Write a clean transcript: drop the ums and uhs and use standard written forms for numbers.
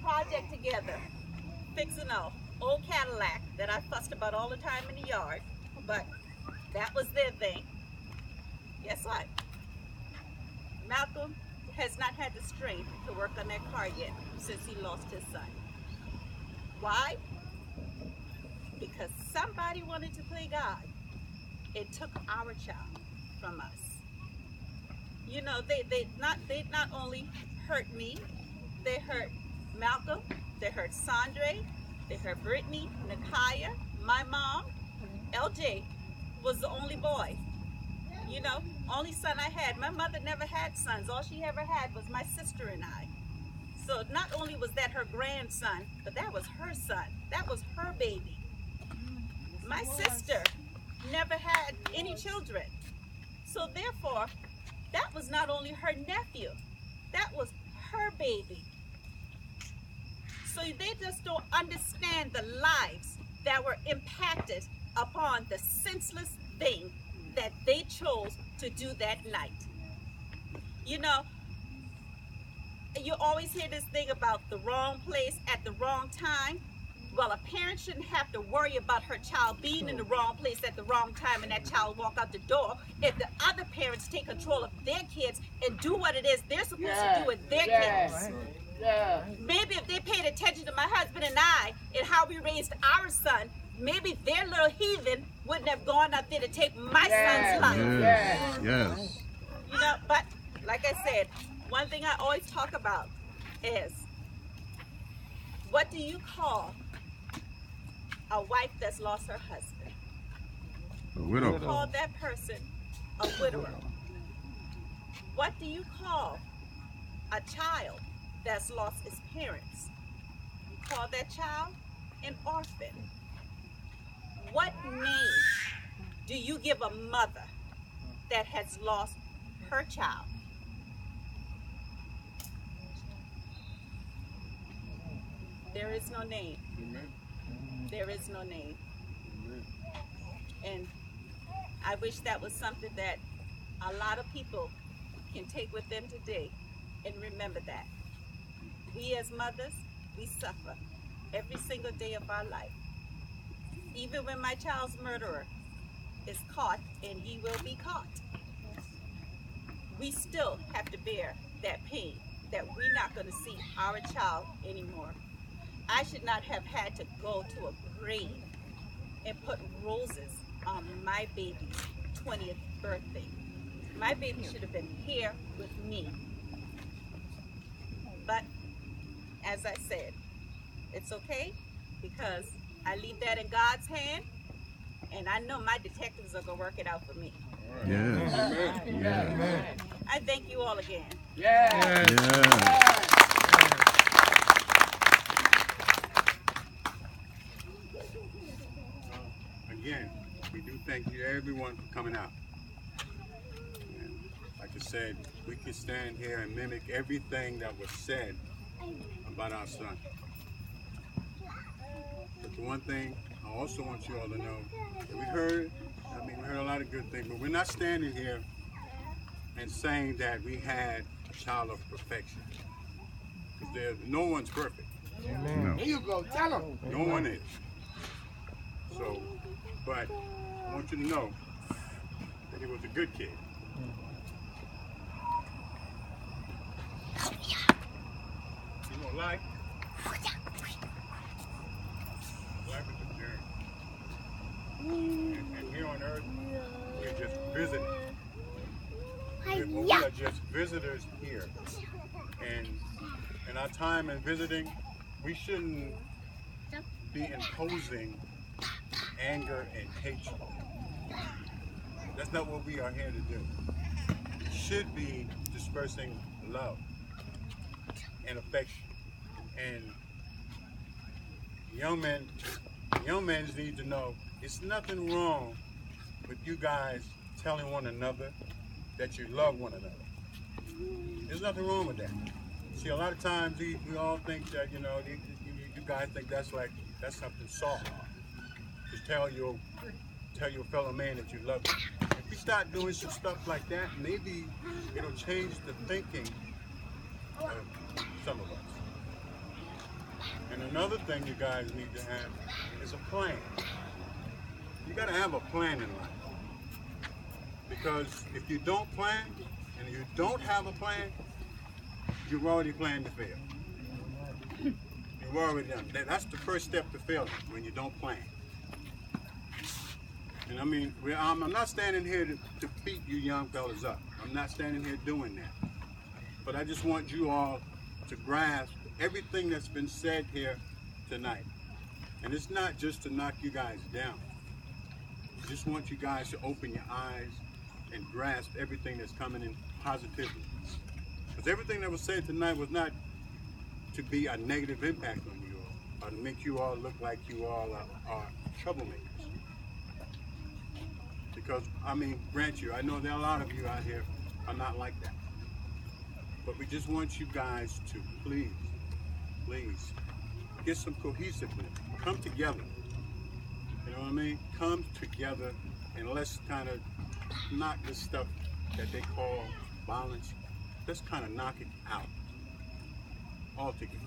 project together, fixing an old Cadillac that I fussed about all the time in the yard, but that was their thing. Guess what? Malcolm has not had the strength to work on that car yet since he lost his son. Why? Because somebody wanted to play God. It took our child from us. You know, they not only hurt me, they hurt Malcolm, they hurt Sandre, they hurt Brittany, Nakaya, my mom. LJ was the only boy. You know, only son I had. My mother never had sons. All she ever had was my sister and I. So not only was that her grandson, but that was her son. That was her baby. My sister never had any children. So therefore, that was not only her nephew, that was her baby. So they just don't understand the lives that were impacted upon the senseless thing that they chose to do that night. You know, you always hear this thing about the wrong place at the wrong time. Well, a parent shouldn't have to worry about her child being in the wrong place at the wrong time and that child walk out the door if the other parents take control of their kids and do what it is they're supposed to do with their kids. Yeah. Maybe if they paid attention to my husband and I and how we raised our son, maybe their little heathen wouldn't have gone out there to take my son's life. Yes. You know, but like I said, one thing I always talk about is, what do you call a wife that's lost her husband? A widow. You call that person a widower. What do you call a child that's lost its parents? You call that child an orphan. What name do you give a mother that has lost her child? There is no name. There is no name. And I wish that was something that a lot of people can take with them today and remember that. We as mothers, we suffer every single day of our life. Even when my child's murderer is caught, and he will be caught, we still have to bear that pain that we're not going to see our child anymore. I should not have had to go to a grave and put roses on my baby's 20th birthday. My baby should have been here with me. But as I said, it's okay because I leave that in God's hand, and I know my detectives are going to work it out for me. Yes. Yes. I thank you all again. Yes. Yes. Again, we do thank you everyone for coming out. And like I said, we could stand here and mimic everything that was said about our son. But the one thing I also want you all to know, that we heard a lot of good things, but we're not standing here and saying that we had a child of perfection. Because no one's perfect. No. Here you go, tell them. No one is. So, but I want you to know that he was a good kid. You know, life is a journey. And here on earth, we're just visiting. We are just visitors here. And in our time in visiting, we shouldn't be imposing anger and hatred. That's not what we are here to do. We should be dispersing love and affection. And young men need to know it's nothing wrong with you guys telling one another that you love one another. There's nothing wrong with that. See, a lot of times we all think that, you know, you guys think that's something soft. Just tell your fellow man that you love him. If we start doing some stuff like that, maybe it'll change the thinking of some of us. another thing you guys need to have is a plan. You got to have a plan in life. Because if you don't plan and you don't have a plan, you've already planned to fail. You've already done that. That's the first step to failing, when you don't plan. And I mean, I'm not standing here to beat you young fellas up. I'm not standing here doing that. But I just want you all to grasp everything that's been said here tonight. And it's not just to knock you guys down. I just want you guys to open your eyes and grasp everything that's coming in positively. Because everything that was said tonight was not to be a negative impact on you all, or to make you all look like you all are troublemakers. Because, I mean, grant you, I know there are a lot of you out here are not like that. But we just want you guys to please, please, get some cohesiveness. Come together. You know what I mean? Come together and let's kind of knock this stuff that they call violence, let's kind of knock it out altogether.